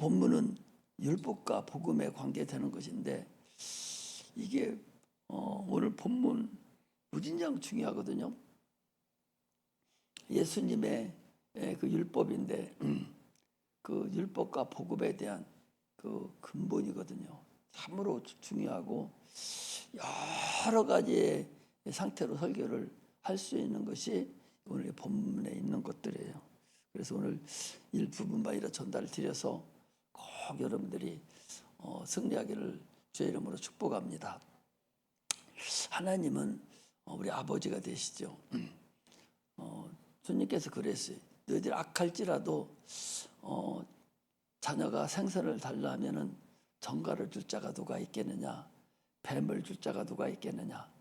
본문은 율법과 복음에 관계되는 것인데 이게 오늘 본문 무진장 중요하거든요. 예수님의 그 율법인데 그 율법과 복음에 대한 그 근본이거든요. 참으로 중요하고 여러 가지의 상태로 설교를 할 수 있는 것이 오늘 본문에 있는 것들이에요. 그래서 오늘 일부분만 이렇게 전달을 드려서 꼭 여러분들이 승리하기를 주의 이름으로 축복합니다. 하나님은 우리 아버지가 되시죠. 주님께서 그랬어요. 너희들 악할지라도 자녀가 생선을 달라 하면은 정갈을 줄 자가 누가 있겠느냐, 뱀을 줄 자가 누가 있겠느냐.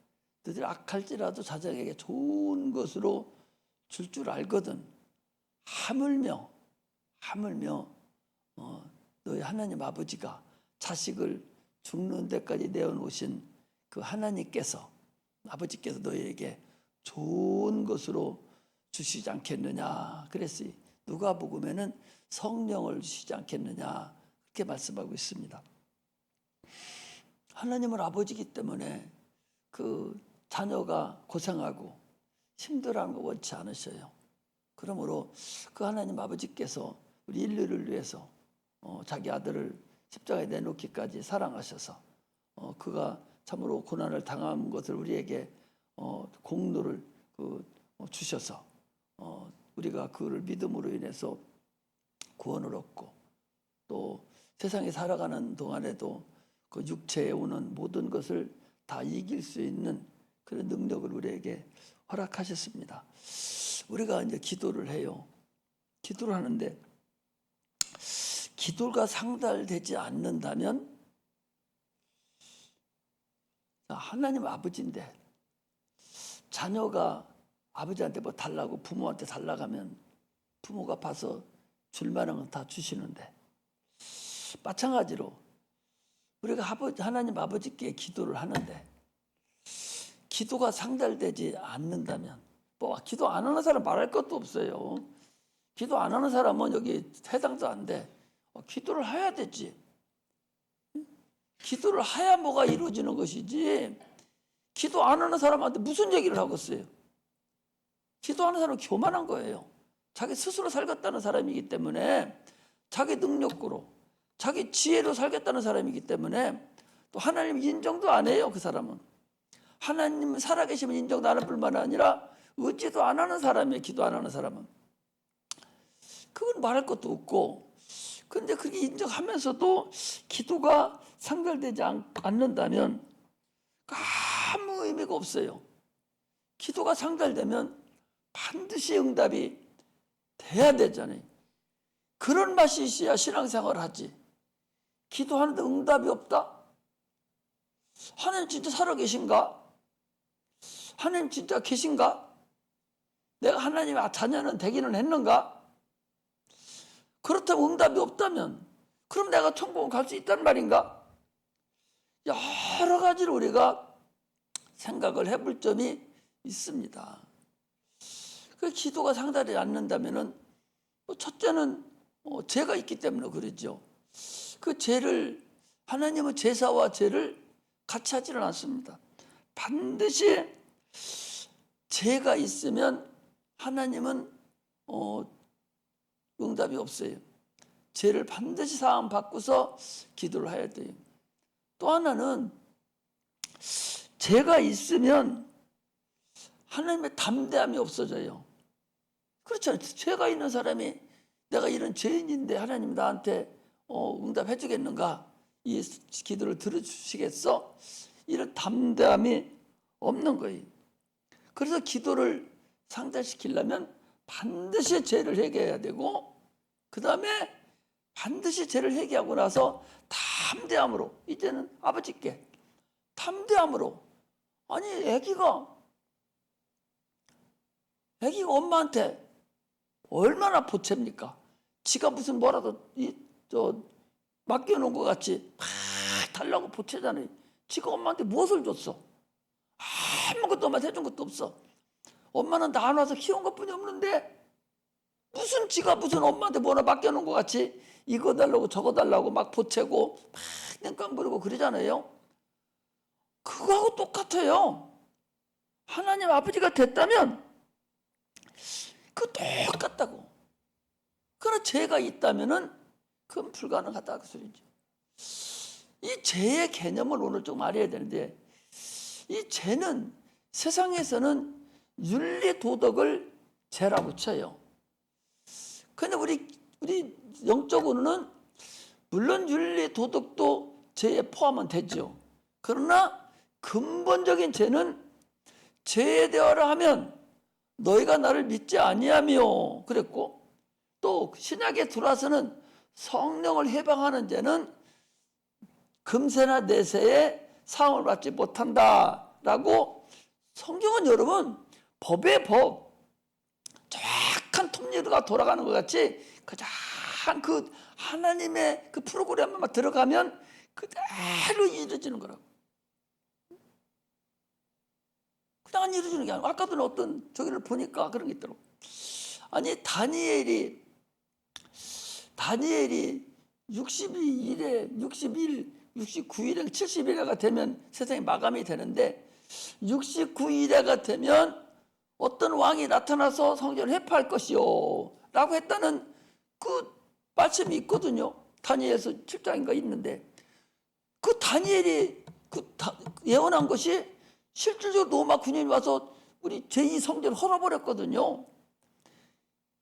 너희들 악할지라도 자녀에게 좋은 것으로 줄 줄 알거든. 하물며 너희 하나님 아버지가 자식을 죽는 데까지 내어놓으신 그 하나님께서, 아버지께서 너희에게 좋은 것으로 주시지 않겠느냐 그랬어요. 누가복음에는 성령을 주시지 않겠느냐 그렇게 말씀하고 있습니다. 하나님은 아버지이기 때문에 그 자녀가 고생하고 힘들어하는 거 원치 않으셔요. 그러므로 그 하나님 아버지께서 우리 인류를 위해서 자기 아들을 십자가에 내놓기까지 사랑하셔서 그가 참으로 고난을 당한 것을 우리에게 공로를 주셔서 우리가 그를 믿음으로 인해서 구원을 얻고 또 세상에 살아가는 동안에도 그 육체에 오는 모든 것을 다 이길 수 있는 그런 능력을 우리에게 허락하셨습니다. 우리가 이제 기도를 해요. 기도를 하는데 기도가 상달되지 않는다면 하나님 아버지인데 자녀가 아버지한테 뭐 달라고 부모한테 달라고 하면 부모가 봐서 줄 만한 건 다 주시는데 마찬가지로 우리가 하나님 아버지께 기도를 하는데 기도가 상달되지 않는다면 뭐 기도 안 하는 사람 말할 것도 없어요. 기도 안 하는 사람은 여기 해당도 안 돼. 기도를 해야 되지. 기도를 해야 뭐가 이루어지는 것이지 기도 안 하는 사람한테 무슨 얘기를 하겠어요. 기도하는 사람은 교만한 거예요. 자기 스스로 살겠다는 사람이기 때문에 자기 능력으로 자기 지혜로 살겠다는 사람이기 때문에 또 하나님 인정도 안 해요. 그 사람은 하나님 살아계시면 인정도 안 할 뿐만 아니라 의지도 안 하는 사람이에요. 기도 안 하는 사람은 그건 말할 것도 없고 근데 그렇게 인정하면서도 기도가 상달되지 않는다면 아무 의미가 없어요. 기도가 상달되면 반드시 응답이 돼야 되잖아요. 그런 맛이 있어야 신앙생활을 하지. 기도하는데 응답이 없다? 하나님 진짜 살아계신가? 하나님 진짜 계신가? 내가 하나님의 자녀는 되기는 했는가? 그렇다고 응답이 없다면 그럼 내가 천국을 갈 수 있단 말인가? 여러 가지로 우리가 생각을 해볼 점이 있습니다. 그 기도가 상달되지 않는다면은 첫째는 죄가 있기 때문에 그러죠. 그 죄를 하나님은 제사와 죄를 같이 하지는 않습니다. 반드시 죄가 있으면 하나님은 응답이 없어요. 죄를 반드시 사함 받고서 기도를 해야 돼요. 또 하나는 죄가 있으면 하나님의 담대함이 없어져요. 그렇잖아요. 죄가 있는 사람이 내가 이런 죄인인데 하나님 나한테 응답해 주겠는가? 이 기도를 들어주시겠어? 이런 담대함이 없는 거예요. 그래서 기도를 상달시키려면 반드시 죄를 회개해야 되고 그 다음에 반드시 죄를 회개하고 나서 담대함으로 이제는 아버지께 담대함으로 아니 애기가 엄마한테 얼마나 보채입니까? 지가 무슨 뭐라도 맡겨놓은 것 같이 막 달라고 보채잖아요. 지가 엄마한테 무엇을 줬어? 아무것도 엄마한테 해준 것도 없어. 엄마는 낳아놔서 키운 것뿐이 없는데 무슨 지가 무슨 엄마한테 뭐나 맡겨놓은 것 같이 이거 달라고 저거 달라고 막 보채고 막 땡깡 부리고 그러잖아요. 그거하고 똑같아요. 하나님 아버지가 됐다면 그 똑같다고. 그러나 죄가 있다면은 그건 불가능하다 그 소리죠. 이 죄의 개념을 오늘 좀 알아야 되는데, 이 죄는 세상에서는 윤리 도덕을 죄라고 쳐요. 근데 우리 영적으로는 물론 윤리 도덕도 죄에 포함은 되죠. 그러나 근본적인 죄는 죄에 대하라 하면 너희가 나를 믿지 아니하며 그랬고, 또 신약에 들어와서는 성령을 해방하는 죄는 금세나 내세에 사함을 받지 못한다라고. 성경은 여러분 법의 법, 정확한 통례가 돌아가는 것 같이 가장 그 하나님의 그 프로그램만 들어가면 그대로 이루어지는 거라고. 그냥 안 이루어지는 게 아니고, 아까도 어떤 저기를 보니까 그런 게 있더라고. 아니 다니엘이 62일에 69일에 70일에가 되면 세상이 마감이 되는데, 69일에가 되면 어떤 왕이 나타나서 성전을 회파할 것이요 라고 했다는 그 말씀이 있거든요. 다니엘서 7장인가 있는데, 그 다니엘이 예언한 것이 실질적으로 로마 군인이 와서 우리 제2성전을 헐어버렸거든요.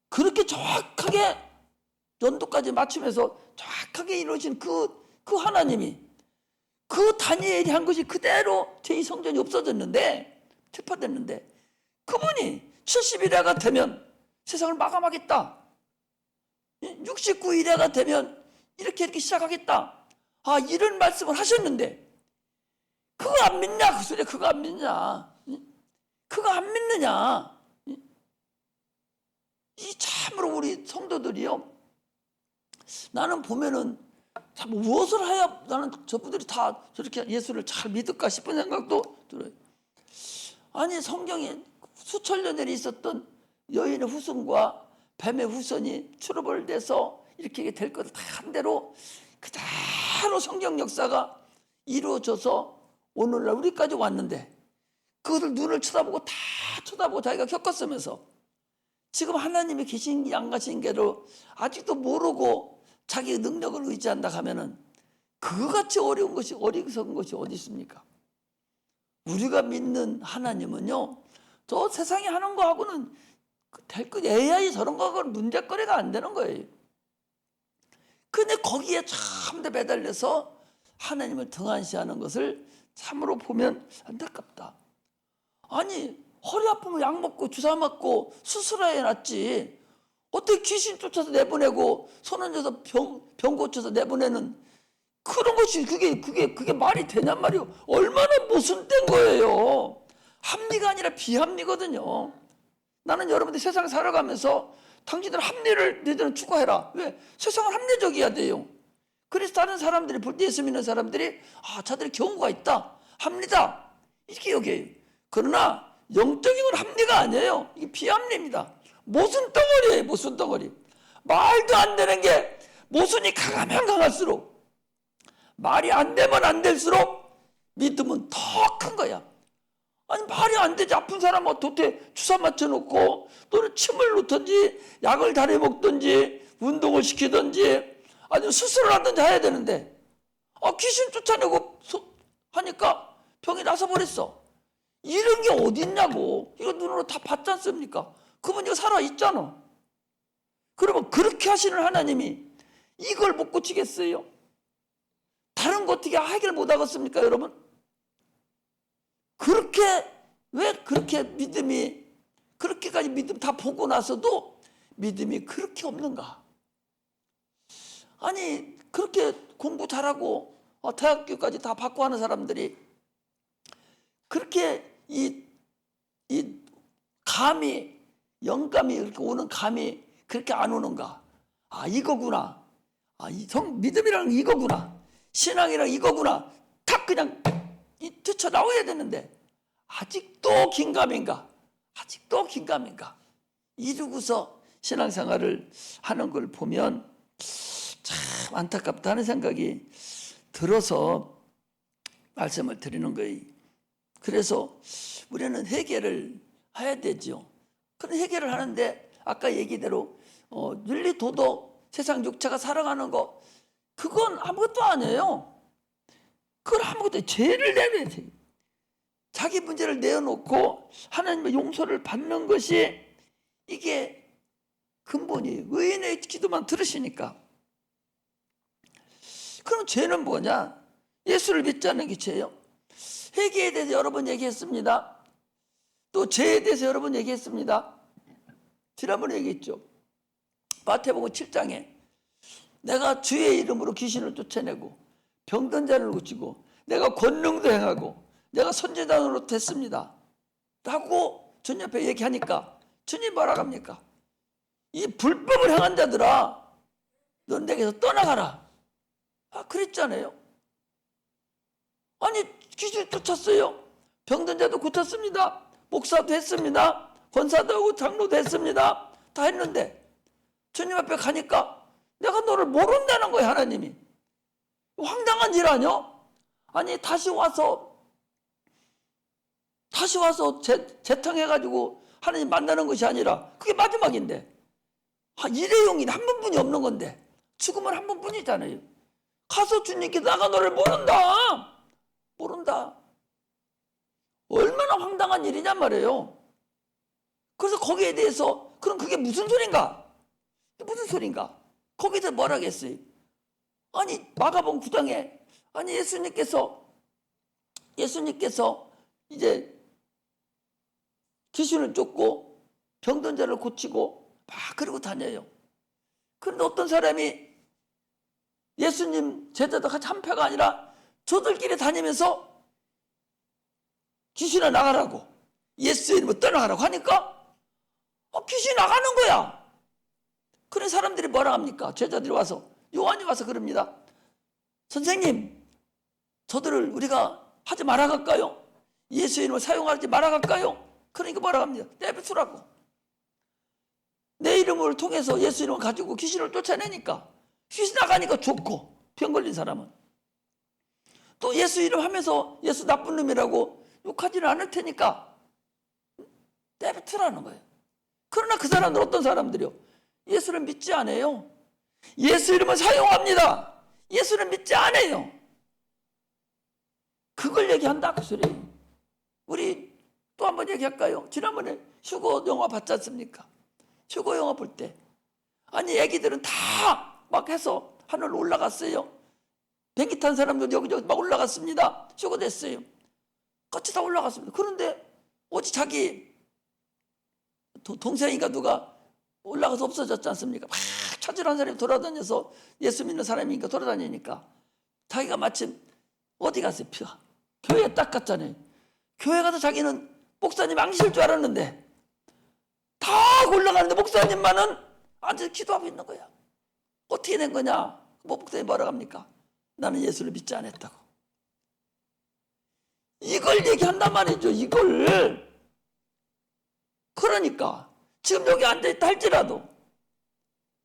그렇게 정확하게 연도까지 맞추면서 정확하게 이루어진 그 하나님이, 그 다니엘이 한 것이 그대로 제2성전이 없어졌는데, 체포됐는데, 그분이 70일에가 되면 세상을 마감하겠다, 69일에가 되면 이렇게 시작하겠다, 이런 말씀을 하셨는데, 그거 안 믿냐? 그 소리야. 그거 안 믿냐? 그거 안 믿느냐? 이 참으로 우리 성도들이요, 나는 보면은 참 무엇을 해야 나는 저분들이 다 저렇게 예수를 잘 믿을까 싶은 생각도 들어요. 아니 성경에 수천 년 전에 있었던 여인의 후손과 뱀의 후손이 트러블 돼서 이렇게 될 것을 다 한 대로 그대로 성경 역사가 이루어져서 오늘날 우리까지 왔는데, 그것을 눈을 쳐다보고 다 쳐다보고 자기가 겪었으면서 지금 하나님이 계신 안 가신 게로 아직도 모르고 자기 능력을 의지한다 하면은 그거같이 어려운 것이, 어리석은 것이 어디 있습니까? 우리가 믿는 하나님은요, 저 세상에 하는 거하고는 될 것, AI 저런 거하고는 문제거리가 안 되는 거예요. 근데 거기에 참대 매달려서 하나님을 등한시하는 것을 참으로 보면 안타깝다. 아니 허리 아프면 약 먹고 주사 맞고 수술해야 낫지, 어떻게 귀신 쫓아서 내보내고 손 얹어서 병 고쳐서 내보내는 그런 것이 그게 말이 되냔 말이요. 얼마나 모순된 거예요. 합리가 아니라 비합리거든요. 나는 여러분들 세상 살아가면서 당신들 합리를 너희들은 추구해라. 왜? 세상은 합리적이어야 돼요. 그래서 다른 사람들이 볼 때 예수 믿는 사람들이 자들이 경우가 있다, 합리다 이렇게 여겨요. 그러나 영적인 건 합리가 아니에요. 이게 비합리입니다. 모순 덩어리예요. 모순 덩어리. 말도 안 되는 게 모순이 강하면 강할수록, 말이 안 되면 안 될수록 믿음은 더 큰 거야. 아니 말이 안 되지. 아픈 사람 도태 주사 맞춰놓고 또는 침을 놓든지 약을 다려 먹든지 운동을 시키든지 아니면 수술을 하든지 해야 되는데, 귀신 쫓아내고 하니까 병이 나서 버렸어. 이런 게 어디 있냐고. 이거 눈으로 다 봤지 않습니까? 그분 이거 살아있잖아. 그러면 그렇게 하시는 하나님이 이걸 못 고치겠어요? 다른 거 어떻게 해결 못 하겠습니까 여러분? 왜 그렇게 믿음이, 그렇게까지 믿음 다 보고 나서도 믿음이 그렇게 없는가? 아니 그렇게 공부 잘하고 대학교까지 다 받고 하는 사람들이 그렇게 이 감이, 영감이 이렇게 오는 감이 그렇게 안 오는가? 이거구나. 믿음이라는 이거구나. 신앙이란 이거구나. 탁 그냥 뛰쳐 나와야 되는데 아직도 긴가민가? 아직도 긴가민가? 이러고서 신앙생활을 하는 걸 보면 참 참 안타깝다는 생각이 들어서 말씀을 드리는 거예요. 그래서 우리는 해결을 해야 되죠. 그런 해결을 하는데 아까 얘기대로 윤리, 도덕, 세상 육체가 살아가는 거 그건 아무것도 아니에요. 그건 아무것도 죄를 내면 돼. 자기 문제를 내어놓고 하나님의 용서를 받는 것이 이게 근본이에요. 의인의 기도만 들으시니까. 그럼 죄는 뭐냐? 예수를 믿지 않는 게 죄예요. 회개에 대해서 여러 번 얘기했습니다. 또 죄에 대해서 여러 번 얘기했습니다. 지난번에 얘기했죠. 마태복음 7장에 내가 주의 이름으로 귀신을 쫓아내고 병든 자를 고치고 내가 권능도 행하고 내가 선지자로 됐습니다 라고 주님 앞에 얘기하니까 주님 뭐라 합니까? 이 불법을 행한 자들아 넌 내게서 떠나가라. 그랬잖아요. 아니 귀신을 쫓았어요. 병든 자도 고쳤습니다. 목사도 했습니다. 권사도 하고 장로도 했습니다. 다 했는데 주님 앞에 가니까 내가 너를 모른다는 거예요. 하나님이. 황당한 일 아니야? 아니 다시 와서 재탕해가지고 하나님 만나는 것이 아니라 그게 마지막인데 일회용이 한 번뿐이 없는 건데 죽으면 한 번뿐이잖아요. 가서 주님께 내가 너를 모른다. 얼마나 황당한 일이냔 말이에요. 그래서 거기에 대해서 그럼 그게 무슨 소린가? 거기서 뭐라 하겠어요? 아니 마가복음 9장에 아니 예수님께서 이제 귀신을 쫓고 병든 자를 고치고 막 그러고 다녀요. 그런데 어떤 사람이 예수님 제자도 같이 한 패가 아니라 저들끼리 다니면서 귀신을 나가라고 예수의 이름으로 떠나가라고 하니까 귀신이 나가는 거야. 그런 사람들이 뭐라 합니까? 제자들이 와서 요한이 와서 그럽니다. 선생님 저들을 우리가 하지 말아갈까요? 예수의 이름을 사용하지 말아갈까요? 그러니까 뭐라 합니다. 내버려두라고. 내 이름을 통해서 예수 이름을 가지고 귀신을 쫓아내니까 귀신 나가니까 좋고 병 걸린 사람은 또 예수 이름 하면서 예수 나쁜 놈이라고 욕하지는 않을 테니까 내버려두라는 거예요. 그러나 그 사람들 어떤 사람들이요? 예수를 믿지 않아요. 예수 이름을 사용합니다. 예수를 믿지 않아요. 그걸 얘기한다 그 소리예요. 우리 또 한번 얘기할까요? 지난번에 휴거 영화 봤지 않습니까? 휴거 영화 볼 때 아니 애기들은 다 막 해서 하늘로 올라갔어요. 비행기 탄 사람들 여기저기 막 올라갔습니다. 휴거 됐어요. 같이 다 올라갔습니다. 그런데 어디 자기 동생이가 누가 올라가서 없어졌지 않습니까? 막 찾으러 한 사람이 돌아다녀서 예수 믿는 사람이니까 돌아다니니까 자기가 마침 어디 갔어요? 교회에 딱 갔잖아요. 교회 가서 자기는 목사님 앙실 줄 알았는데 다 올라가는데 목사님만은 앉아서 기도하고 있는 거야. 어떻게 된 거냐? 목사님 뭐라고 합니까? 나는 예수를 믿지 않았다고. 이걸 얘기한단 말이죠. 이걸. 그러니까 지금 여기 앉아있다 할지라도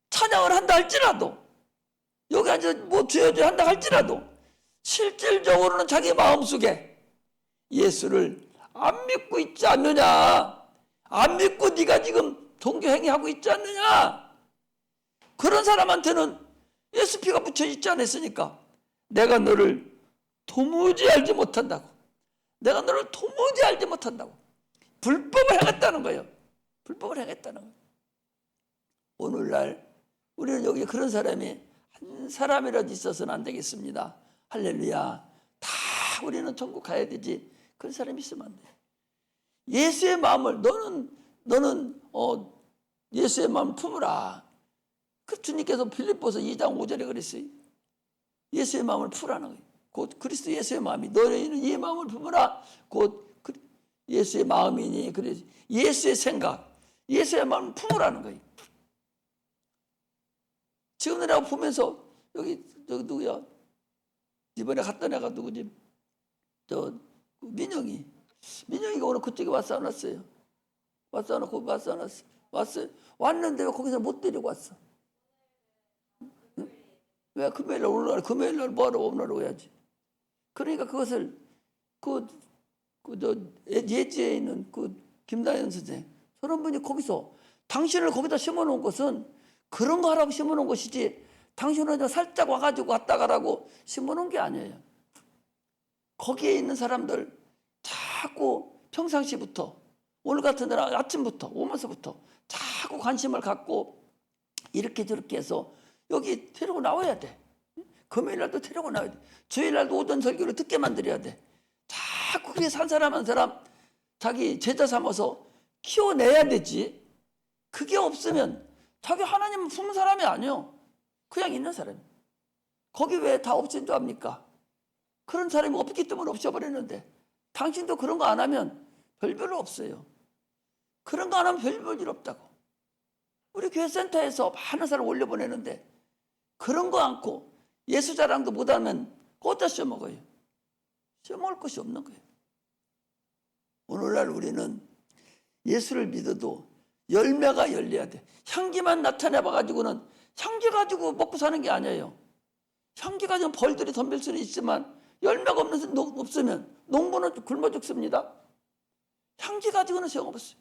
찬양을 한다 할지라도 여기 앉아서 뭐 죄어죄 한다 할지라도 실질적으로는 자기 마음속에 예수를 안 믿고 있지 않느냐, 안 믿고 네가 지금 종교행위하고 있지 않느냐, 그런 사람한테는 예수 피가 묻혀 있지 않았으니까 내가 너를 도무지 알지 못한다고, 내가 너를 도무지 알지 못한다고 불법을 행했다는 거예요. 불법을 행했다는 거예요. 오늘날 우리는 여기 그런 사람이 한 사람이라도 있어서는 안 되겠습니다. 할렐루야. 다 우리는 천국 가야 되지. 그런 사람이 있으면 안 돼. 예수의 마음을 너는 예수의 마음을 품으라. 그 주님께서 빌립보서 2장 5절에 그랬어요. 예수의 마음을 품으라는 거예요. 곧 그리스도 예수의 마음이 너희는 이 마음을 품으라. 곧 예수의 마음이니 그래 예수의 생각, 예수의 마음을 품으라는 거예요. 지금 내가 보면서 여기 누구야? 이번에 갔던 애가 누구지? 민영이가 오늘 그쪽에 왔어 안 왔어요? 왔어 안 왔어? 거기 왔어 안 왔어? 왔어요. 왔는데 왜 거기서 못 데리고 왔어? 응? 왜 금요일날 오늘날 금요일날 뭐하러 오늘로 해야지. 그러니까 그것을 예지에 있는 김다현 선생 저런 분이 거기서 당신을 거기다 심어놓은 것은 그런 거 하라고 심어놓은 것이지 당신은 살짝 와가지고 왔다 가라고 심어놓은 게 아니에요. 거기에 있는 사람들 자꾸 평상시부터 오늘 같은 날 아침부터 오면서부터 자꾸 관심을 갖고 이렇게 저렇게 해서 여기 데리고 나와야 돼. 금요일날도 데리고 나와야 돼. 주일날도 오전 설교를 듣게 만들어야 돼. 자꾸 그렇게 산 사람 한 사람 자기 제자 삼아서 키워내야 되지. 그게 없으면 자기 하나님 품은 사람이 아니요. 그냥 있는 사람이. 거기 왜 다 없앤 줄 압니까? 그런 사람이 없기 때문에 없애버렸는데 당신도 그런 거 안 하면 별별 없어요. 그런 거 안 하면 별별 일 없다고. 우리 교회 센터에서 많은 사람 올려보내는데 그런 거 않고 예수 자랑도 못하면 어디다 씌워먹어요? 씌워먹을 것이 없는 거예요. 오늘날 우리는 예수를 믿어도 열매가 열려야 돼. 향기만 나타내봐가지고는 향기 가지고 먹고 사는 게 아니에요. 향기 가지고 벌들이 덤빌 수는 있지만 열매가 없으면 농부는 굶어 죽습니다. 향기 가지고는 소용없어요.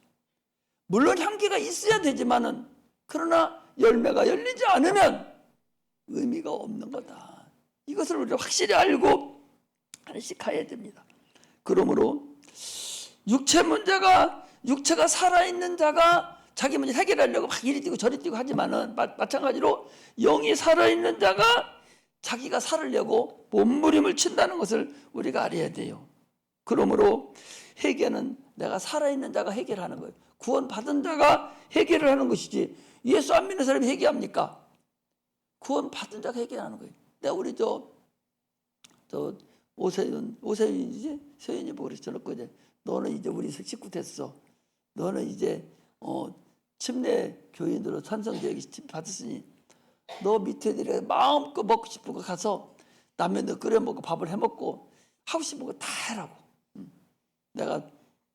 물론 향기가 있어야 되지만은 그러나 열매가 열리지 않으면 의미가 없는 거다. 이것을 우리가 확실히 알고 하나씩 가야 됩니다. 그러므로 육체가 살아있는 자가 자기 문제 해결하려고 막 이리 뛰고 저리 뛰고 하지만은 마찬가지로 영이 살아있는 자가 자기가 살으려고 몸부림을 친다는 것을 우리가 알아야 돼요. 그러므로 해결은 내가 살아있는 자가 해결하는 거예요. 구원받은 자가 해결을 하는 것이지 예수 안 믿는 사람이 해결합니까? 구원받은 자가 해결하는 거예요. 내가 우리 오세윤이지? 세윤이 보고 그랬잖아. 너는 이제 우리 식구 됐어. 너는 이제 침례 교인으로 찬성제기 받았으니 너 밑에 애들이 마음껏 먹고 싶은 거 가서 라면도 끓여 먹고 밥을 해 먹고 하고 싶은 거 다 해라고. 내가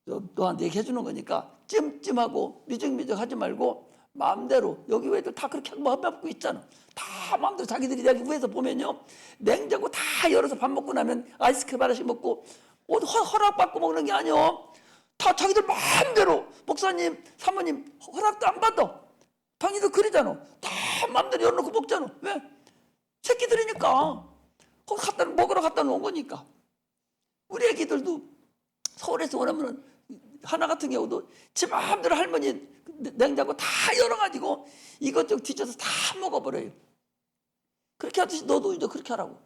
너한테 얘기해 주는 거니까 찜찜하고 미적미적 하지 말고 마음대로 여기 애들 다 그렇게 먹고 있잖아. 다 마음대로 자기들이 여기 위에서 보면요 냉장고 다 열어서 밥 먹고 나면 아이스크림 하나씩 먹고 허락받고 먹는 게 아니요. 다 자기들 마음대로 목사님 사모님 허락도 안 받아. 당신도 그러잖아. 다 마음대로 열어놓고 먹잖아. 왜? 새끼들이니까 거기 먹으러 갖다 놓은 거니까. 우리 애기들도 서울에서 오라면 하나 같은 경우도 지 마음대로 할머니 냉장고 다 열어가지고 이것저것 뒤져서 다 먹어버려요. 그렇게 하듯이 너도 이제 그렇게 하라고.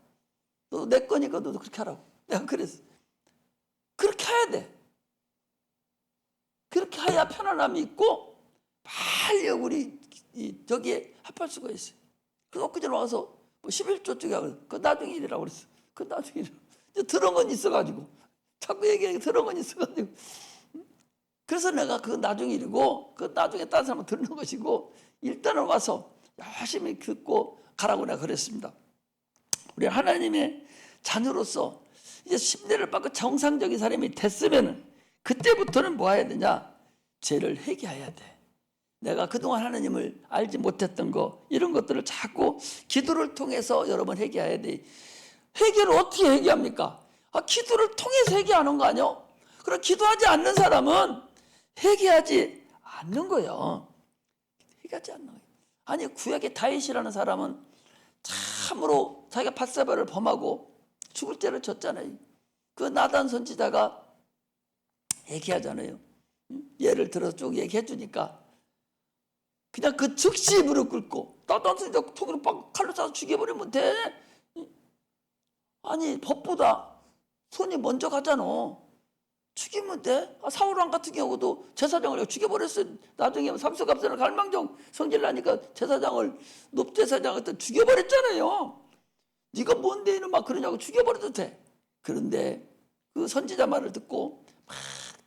너도 내 거니까 너도 그렇게 하라고. 내가 그랬어. 그렇게 해야 돼. 그렇게 해야 편안함이 있고 빨리 우리 저기에 합할 수가 있어요. 그래서 엊그제 와서 11조 쪽에 그 나중에 일이라고 그랬어. 그 나중에 들은 건 있어가지고 자꾸 얘기하기 들은 건 있어가지고 그래서 내가 그 나중에 일이고 그 나중에 다른 사람은 듣는 것이고 일단은 와서 열심히 듣고 가라고 내가 그랬습니다. 우리 하나님의 자녀로서 이제 십대를 받고 정상적인 사람이 됐으면 그때부터는 뭐 해야 되냐? 죄를 회개해야 돼. 내가 그동안 하나님을 알지 못했던 거 이런 것들을 자꾸 기도를 통해서 여러 번 회개해야 돼. 회개를 어떻게 회개합니까? 기도를 통해서 회개하는 거 아니요? 그럼 기도하지 않는 사람은 회개하지 않는 거예요. 회개하지 않는 거예요. 아니 구약의 다윗이라는 사람은 참으로 자기가 밧세바를 범하고 죽을 죄를 졌잖아요. 그 나단 선지자가 얘기하잖아요. 예를 들어서 쭉 얘기해 주니까 그냥 그 즉시 무릎 꿇고 나단 선지자 통으로 빡 칼로 쏴서 죽여버리면 돼. 아니 법보다 손이 먼저 가잖아. 죽이면 돼. 사울왕 같은 경우도 제사장을 죽여버렸어요. 나중에 삼수갑산을 갈망정 성질나니까 제사장을 높제사장을 죽여버렸잖아요. 네가 뭔데 이놈 막 그러냐고 죽여버려도 돼. 그런데 그 선지자 말을 듣고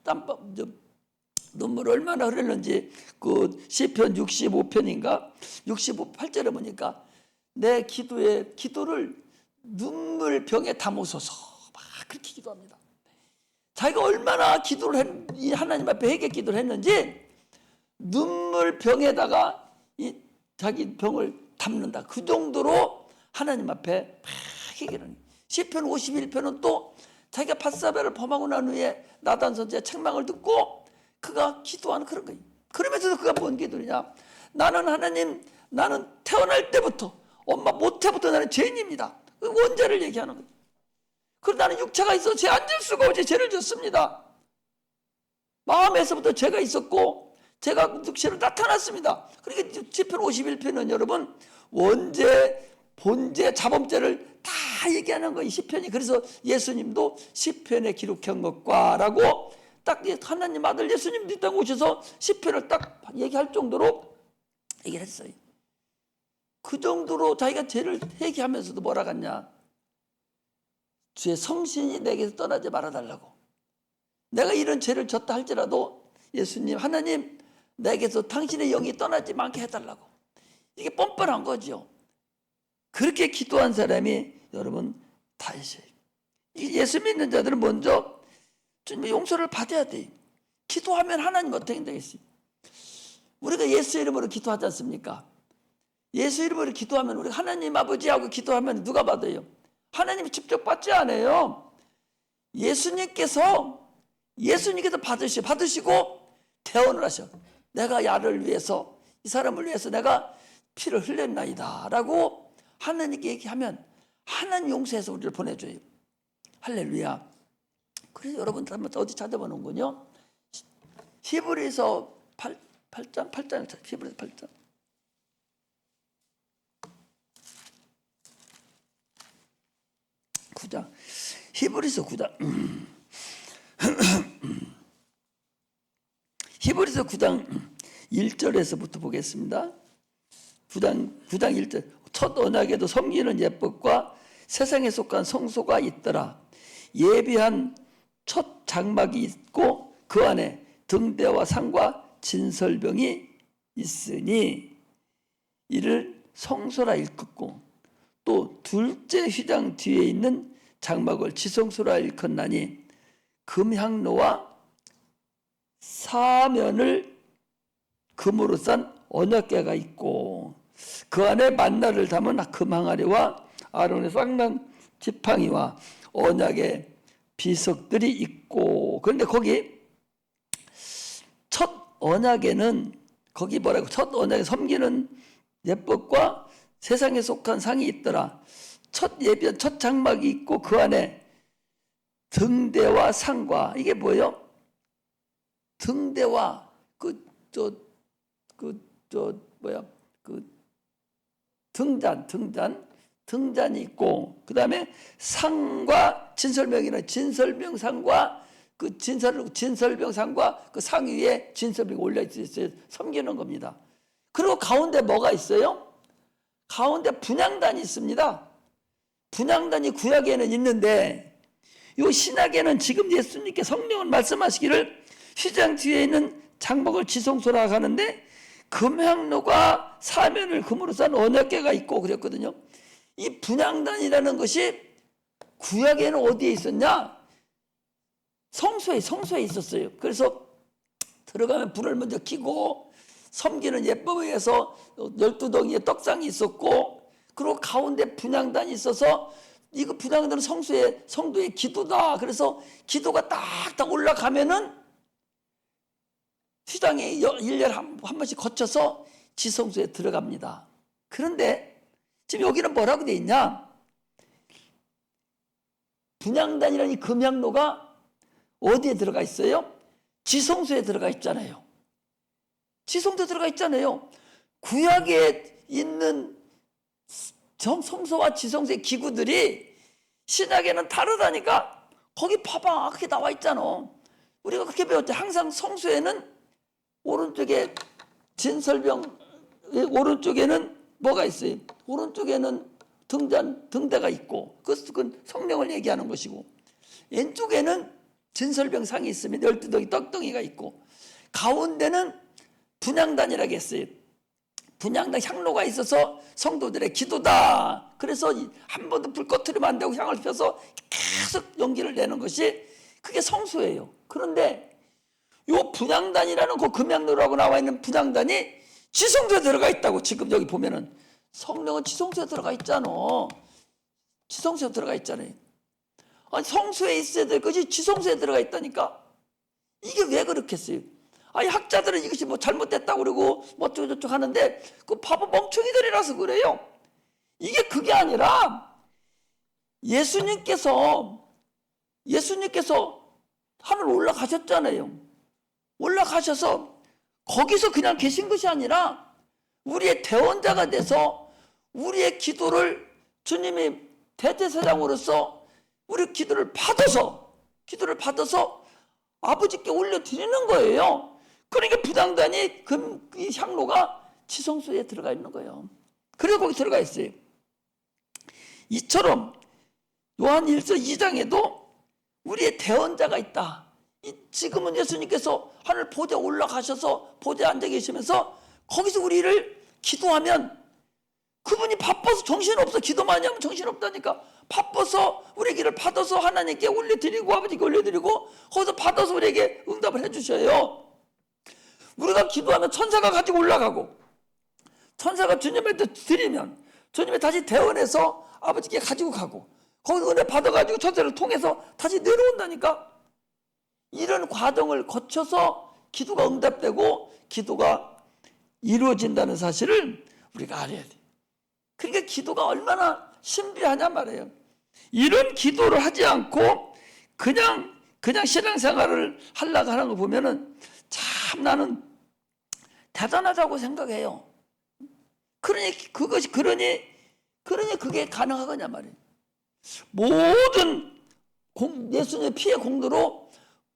막 눈물 얼마나 흘렸는지 그 시편 65편인가 65절에 보니까 내 기도를 눈물병에 담으소서 막 그렇게 기도합니다. 자기가 얼마나 기도를 하나님 앞에 회개 기도를 했는지 눈물병에다가 자기 병을 담는다. 그 정도로 하나님 앞에 막 얘기하는. 시편 51편은 또 자기가 밧사바를 범하고 난 후에 나단 선지자 책망을 듣고 그가 기도하는 그런 거예요. 그러면서도 그가 뭔 기도냐? 나는 하나님, 나는 태어날 때부터 엄마 모태부터 나는 죄인입니다. 그 원죄를 얘기하는 거예요. 그리고 나는 육체가 있어 죄 안 질 수가 없이 죄를 졌습니다. 마음에서부터 죄가 있었고 제가 육체로 나타났습니다. 그러니까 시편 51편은 여러분 원죄, 본죄, 자범죄를 다 얘기하는 거예요. 시편이. 그래서 예수님도 시편에 기록한 것과 라고 딱 하나님 아들 예수님도 이 땅에 오셔서 시편을 딱 얘기할 정도로 얘기를 했어요. 그 정도로 자기가 죄를 회개하면서도 뭐라 갔냐? 주의 성신이 내게서 떠나지 말아달라고. 내가 이런 죄를 졌다 할지라도 예수님, 하나님 내게서 당신의 영이 떠나지 않게 해달라고. 이게 뻔뻔한 거죠. 그렇게 기도한 사람이 여러분 다 있어요. 예수 믿는 자들은 먼저 주님의 용서를 받아야 돼요. 기도하면 하나님 어떻게 되겠어요? 우리가 예수 이름으로 기도하지 않습니까? 예수 이름으로 기도하면 우리 하나님 아버지하고 기도하면 누가 받아요? 하나님이 직접 받지 않아요. 예수님께서 받으시고 대언을 하셔. 내가 야를 위해서, 이 사람을 위해서 내가 피를 흘렸나이다 라고 하나님께 얘기하면 하나님 용서해서 우리를 보내줘요. 할렐루야. 그래서 여러분 한번 어디 찾아보는군요. 히브리서 8장 히브리서 8장. 히브리서 9장. 히브리서 9장 1절에서부터 보겠습니다. 9장 1절. 첫 언약에도 섬기는 예법과 세상에 속한 성소가 있더라. 예비한 첫 장막이 있고 그 안에 등대와 상과 진설병이 있으니 이를 성소라 일컫고 또 둘째 휘장 뒤에 있는 장막을 지성소라 일컫나니 금향로와 사면을 금으로 싼 언약궤가 있고 그 안에 만나를 담은 금항아리와 아론의 쌍난 지팡이와 언약의 비석들이 있고. 그런데 거기 첫 언약에는 거기 뭐라고 첫 언약에 섬기는 예법과 세상에 속한 상이 있더라. 첫 예비한 첫 장막이 있고 그 안에 등대와 상과 이게 뭐예요? 등대와 등잔이 있고 그 다음에 상과 진설병이나 진설병상과 그 진설병상과 그 상 위에 진설병이 올려 있어요. 섬기는 겁니다. 그리고 가운데 뭐가 있어요? 가운데 분향단이 있습니다. 분향단이 구약에는 있는데 이 신약에는 지금 예수님께 성령은 말씀하시기를 휘장 뒤에 있는 장막을 지성소라 하는데 금향로가 사면을 금으로 싼 언약궤가 있고 그랬거든요. 이 분향단이라는 것이 구약에는 어디에 있었냐? 성소에 있었어요. 그래서 들어가면 불을 먼저 켜고 섬기는 예법에 의해서 12덩이의 떡상이 있었고 그리고 가운데 분향단이 있어서 이거 분향단은 성도의 기도다. 그래서 기도가 딱딱 올라가면은 휘장에 1년에 한 번씩 거쳐서 지성소에 들어갑니다. 그런데 지금 여기는 뭐라고 되어 있냐? 분향단이라는 이 금향로가 어디에 들어가 있어요? 지성소에 들어가 있잖아요. 지성소에 들어가 있잖아요. 구약에 있는 성소와 지성소의 기구들이 신약에는 다르다니까. 거기 봐봐, 그렇게 나와 있잖아. 우리가 그렇게 배웠죠. 항상 성소에는 오른쪽에 진설병, 오른쪽에는 뭐가 있어요? 오른쪽에는 등대가 있고 그건 성령을 얘기하는 것이고 왼쪽에는 진설병 상이 있으면 12덩이 떡덩이가 있고 가운데는 분향단이라고 했어요. 분향단 향로가 있어서 성도들의 기도다. 그래서 한 번도 불 꺼트리면 안 되고 향을 펴서 계속 연기를 내는 것이 그게 성소예요. 그런데 요 분향단이라는 그 금향로라고 나와 있는 분향단이 지성소에 들어가 있다고. 지금 여기 보면은 성령은 지성소에 들어가 있잖아. 지성소에 들어가 있잖아요. 아니 성소에 있어야 될 것이 지성소에 들어가 있다니까. 이게 왜 그렇겠어요? 아니 학자들은 이것이 뭐 잘못됐다고 그러고 뭐 어쩌고저쩌고 하는데 그 바보 멍청이들이라서 그래요. 이게 그게 아니라 예수님께서 하늘 올라가셨잖아요. 올라가셔서 거기서 그냥 계신 것이 아니라 우리의 대원자가 돼서 우리의 기도를 주님이 대제사장으로서 우리 기도를 받아서 아버지께 올려드리는 거예요. 그러니까 부당단이 이 향로가 지성소에 들어가 있는 거예요. 그래서 거기 들어가 있어요. 이처럼 요한 1서 2장에도 우리의 대언자가 있다. 지금은 예수님께서 하늘 보좌에 올라가셔서 보좌에 앉아 계시면서 거기서 우리를 기도하면 그분이 바빠서 정신없어. 기도만 하면 정신없다니까. 바빠서 우리 길을 받아서 하나님께 올려드리고 아버지께 올려드리고 거기서 받아서 우리에게 응답을 해주셔요. 우리가 기도하면 천사가 가지고 올라가고 천사가 주님한테 드리면 주님이 다시 대원해서 아버지께 가지고 가고 거기서 은혜 받아가지고 천사를 통해서 다시 내려온다니까. 이런 과정을 거쳐서 기도가 응답되고 기도가 이루어진다는 사실을 우리가 알아야 돼. 그러니까 기도가 얼마나 신비하냐 말이에요. 이런 기도를 하지 않고 그냥 신앙생활을 하려고 하는 거 보면은 참 나는 대단하다고 생각해요. 그러니 그게 가능하겠냐 말이에요. 모든 예수님의 피의 공로로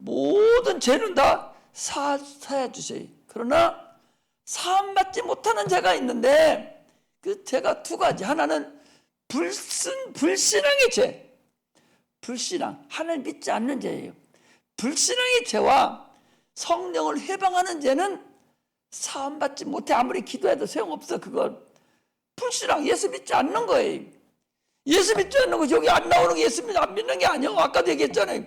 모든 죄는 다 사해 주셔요. 그러나 사함받지 못하는 죄가 있는데 그 죄가 두 가지. 하나는 불신앙의 죄. 불신앙, 하나님 믿지 않는 죄예요. 불신앙의 죄와 성령을 회방하는 죄는 사함받지 못해. 아무리 기도해도 소용없어. 그건 불신앙, 예수 믿지 않는 거예요. 예수 믿지 않는 거 여기 안 나오는 게 예수 안 믿는 게 아니야. 아까도 얘기했잖아요.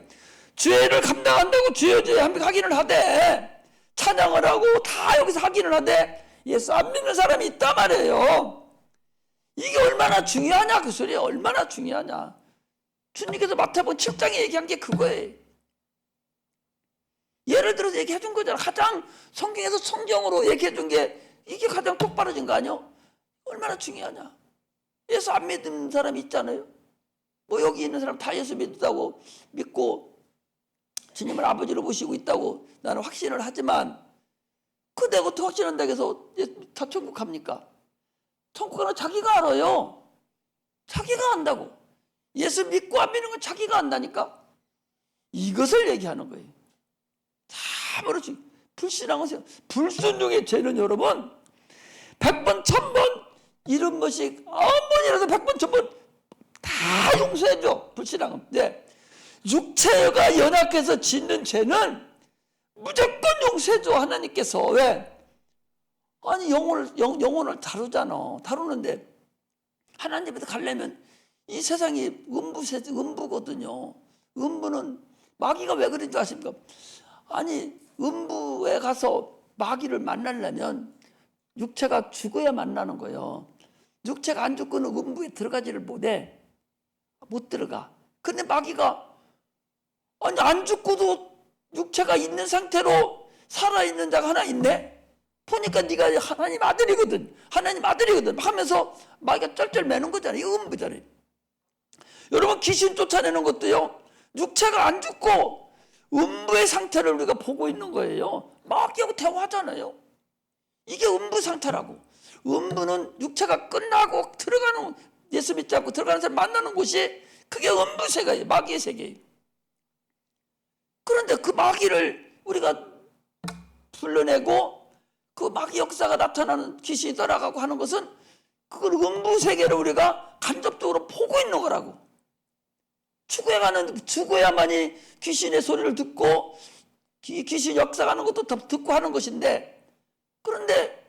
죄를 감당한다고 죄 확인을 하되 찬양을 하고 다 여기서 확인을 하되 예수 안 믿는 사람이 있단 말이에요. 이게 얼마나 중요하냐 그 소리야. 얼마나 중요하냐. 주님께서 마태복음 7장에 얘기한 게 그거예요. 예를 들어서 얘기해 준 거잖아. 가장 성경에서 성경으로 얘기해 준 게 이게 가장 똑바로진 거 아니야? 얼마나 중요하냐. 예수 안 믿는 사람이 있잖아요. 뭐 여기 있는 사람 다 예수 믿고 주님을 아버지로 모시고 있다고 나는 확신을 하지만 그 내가 어떻게 확신한다고 해서 다 천국 갑니까? 천국은 자기가 알아요. 자기가 안다고. 예수 믿고 안 믿는 건 자기가 안다니까. 이것을 얘기하는 거예요. 참으로 불신앙은 불순종의 죄는 여러분 100번 1000번 이런 것이 9번이라도 100번 1000번 다 용서해줘. 불신앙은. 네. 육체가 연약해서 짓는 죄는 무조건 용서해줘. 하나님께서. 왜? 아니 영혼을 다루는데 하나님한테 가려면 이 세상이 음부거든요. 음부는 마귀가 왜 그런지 아십니까? 아니 음부에 가서 마귀를 만나려면 육체가 죽어야 만나는 거예요. 육체가 안 죽고는 음부에 들어가지를 못해. 못 들어가. 근데 마귀가 아니 안 죽고도 육체가 있는 상태로 살아있는 자가 하나 있네? 보니까 네가 하나님 아들이거든 하면서 마귀가 쩔쩔 매는 거잖아요. 이거 음부잖아요. 여러분 귀신 쫓아내는 것도요. 육체가 안 죽고 음부의 상태를 우리가 보고 있는 거예요. 마귀하고 대화하잖아요. 이게 음부 상태라고. 음부는 육체가 끝나고 들어가는 예수 믿지 않고 들어가는 사람 만나는 곳이 그게 음부 세계예요. 마귀의 세계예요. 그런데 그 마귀를 우리가 불러내고 그 마귀 역사가 나타나는 귀신이 떠나가고 하는 것은 그걸 음부 세계를 우리가 간접적으로 보고 있는 거라고. 죽어야만이 귀신의 소리를 듣고 귀신 역사가는 것도 듣고 하는 것인데 그런데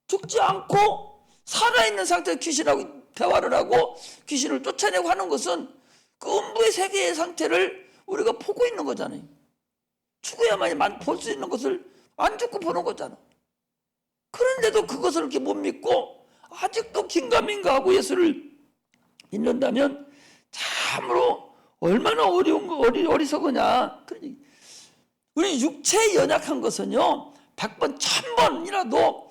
죽지 않고 살아있는 상태에서 귀신하고 대화를 하고 귀신을 쫓아내고 하는 것은 그 음부의 세계의 상태를 우리가 보고 있는 거잖아요. 죽어야만이 볼 수 있는 것을 안 죽고 보는 거잖아. 그런데도 그것을 이렇게 못 믿고 아직도 긴가민가하고 예수를 믿는다면 참으로 얼마나 어리석으냐. 우리 육체에 연약한 것은요, 100번, 1000번이라도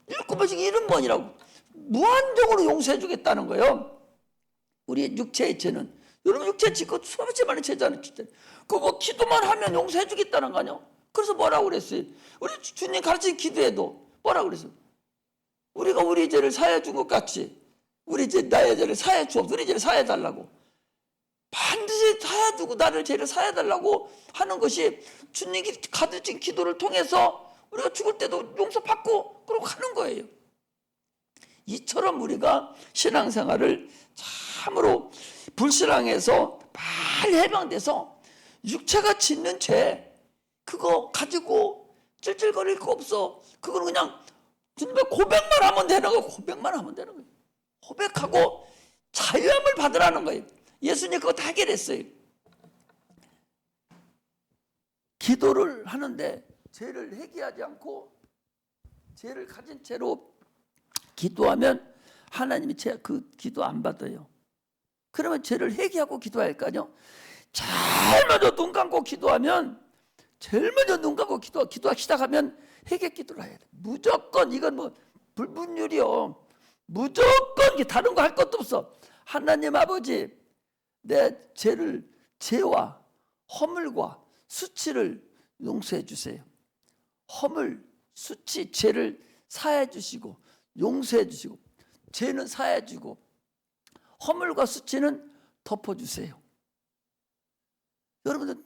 7번씩 70번이라고 무한적으로 용서해 주겠다는 거예요. 우리 육체의 죄는. 여러분 육체 짓고 수없이 많은 죄잖아요. 그거 기도만 하면 용서해 주겠다는 거 아니에요? 그래서 뭐라고 그랬어요? 우리 주님 가르친 기도에도 뭐라고 그랬어요? 우리가 우리 죄를 사해 준 것 같이 우리 죄, 나의 죄를 사해 주옵소서. 우리 죄를 사해 달라고. 반드시 사해 주고 나를 죄를 사해 달라고 하는 것이 주님이 가르친 기도를 통해서 우리가 죽을 때도 용서받고 그러고 하는 거예요. 이처럼 우리가 신앙생활을 참으로 불신앙에서 빨리 해방돼서 육체가 짓는 죄 그거 가지고 찔찔거릴 거 없어. 그거는 그냥 고백만 하면 되는 거예요. 고백만 하면 되는 거예요. 고백하고 자유함을 받으라는 거예요. 예수님 그거 다 해결했어요. 기도를 하는데 죄를 회개하지 않고 죄를 가진 채로 기도하면 하나님이 그 기도 안 받아요. 그러면 죄를 회개하고 기도할까요? 제일 먼저 눈 감고 기도하면 제일 먼저 눈 감고 기도하기 시작하면 회개 기도를 해야 돼. 무조건 이건 뭐 불분율이요. 무조건 다른 거 할 것도 없어. 하나님 아버지 내 죄와 허물과 수치를 용서해 주세요. 허물, 수치, 죄를 사해 주시고 용서해 주시고 죄는 사해 주고 허물과 수치는 덮어 주세요. 여러분들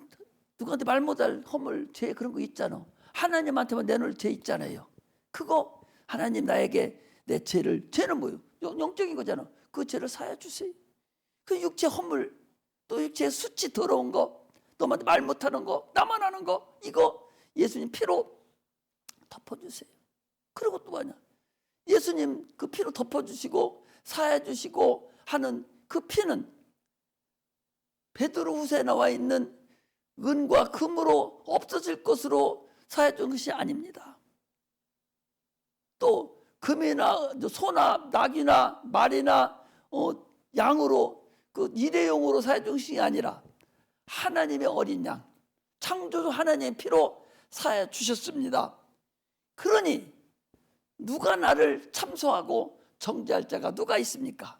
누구한테 말 못할 허물, 죄 그런 거 있잖아. 하나님한테만 내놓을 죄 있잖아요. 그거 하나님 나에게 내 죄는 뭐예요? 영적인 거잖아. 그 죄를 사해 주세요. 그 육체 허물, 또 육체 수치 더러운 거, 너한테 말 못하는 거, 나만 하는 거 이거 예수님 피로 덮어주세요. 그리고 또 뭐냐? 예수님 그 피로 덮어주시고 사해 주시고 하는 그 피는 베드로후서에 나와 있는 은과 금으로 없어질 것으로 사해 준 것이 아닙니다. 또 금이나 소나 낙이나 말이나 양으로 그 일회용으로 사해 준 것이 아니라 하나님의 어린 양, 창조주 하나님의 피로 사해 주셨습니다. 그러니 누가 나를 참소하고 정죄할 자가 누가 있습니까?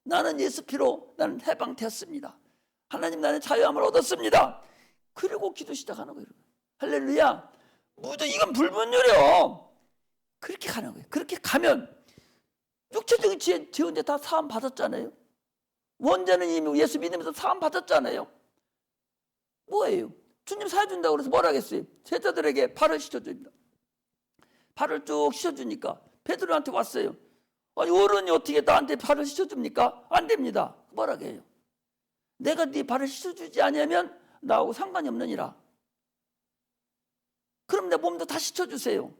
나는 예수 피로 나는 해방되었습니다. 하나님 나는 자유함을 얻었습니다. 그리고 기도 시작하는 거예요. 할렐루야. 무조건 이건 불분율이요. 그렇게 가는 거예요. 그렇게 가면 육체적인 죄 언제 다 사함 받았잖아요. 원죄는 이미 예수 믿으면서 사함 받았잖아요. 뭐예요? 주님 사해 준다고 그래서 뭐라 하겠어요? 제자들에게 발을 씻어줍니다. 발을 쭉 씻어주니까 베드로한테 왔어요. 아니 어른이 어떻게 나한테 발을 씻어줍니까? 안 됩니다. 뭐라 해요? 내가 네 발을 씻어주지 않으면 나하고 상관이 없느니라. 그럼 내 몸도 다 씻어주세요.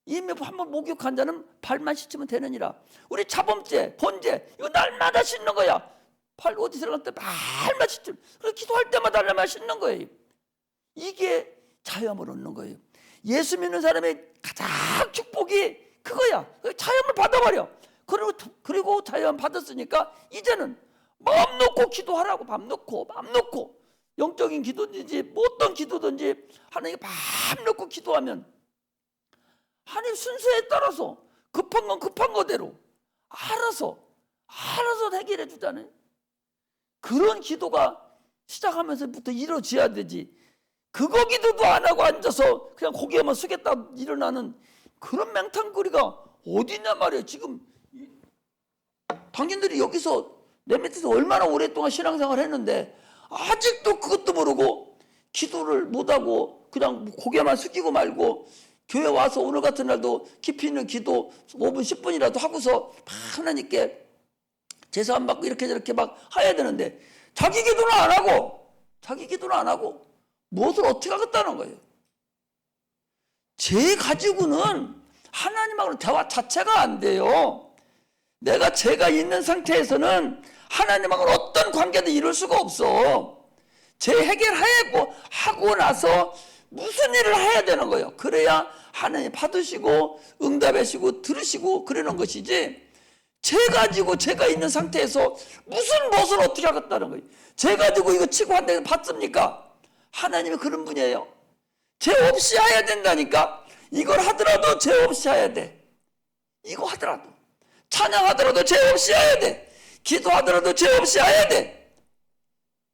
이미 한번 목욕한 자는 발만 씻으면 되느니라. 우리 자범죄, 번죄 이거 날마다 씻는 거야. 발 어디 들어갈 때 발만 씻는. 그래서 기도할 때마다 날마다 씻는 거예요. 이게 자유함을 얻는 거예요. 예수 믿는 사람의 가장 축복이 그거야. 자유함을 받아버려. 그리고 자유함 받았으니까 이제는 마음 놓고 기도하라고. 마음 놓고 영적인 기도든지 뭐 어떤 기도든지 하나님께 마음 놓고 기도하면 하나님 순서에 따라서 급한 건 급한 거대로 알아서 해결해 주잖아요. 그런 기도가 시작하면서부터 이루어져야 되지. 그거 기도도 안 하고 앉아서 그냥 고개만 숙였다 일어나는 그런 맹탕거리가 어디냐 말이에요. 지금 당신들이 여기서 내 밑에서 얼마나 오랫동안 신앙생활 했는데 아직도 그것도 모르고 기도를 못하고 그냥 고개만 숙이고 말고 교회 와서 오늘 같은 날도 깊이 있는 기도 5분 10분이라도 하고서 하나님께 제사 안 받고 이렇게 저렇게 막 해야 되는데 자기 기도는 안 하고 무엇을 어떻게 하겠다는 거예요. 죄 가지고는 하나님하고는 대화 자체가 안 돼요. 내가 죄가 있는 상태에서는 하나님하고는 어떤 관계도 이룰 수가 없어. 죄 해결하고 나서 무슨 일을 해야 되는 거예요. 그래야 하나님 받으시고 응답하시고 들으시고 그러는 것이지, 쟤 가지고 제가 있는 상태에서 무슨 무엇을 어떻게 하겠다는 거예요. 쟤 가지고 이거 치고 한다고 받습니까? 하나님이 그런 분이에요. 쟤 없이 해야 된다니까. 이걸 하더라도 쟤 없이 해야 돼. 이거 하더라도, 찬양하더라도 쟤 없이 해야 돼. 기도하더라도 쟤 없이 해야 돼.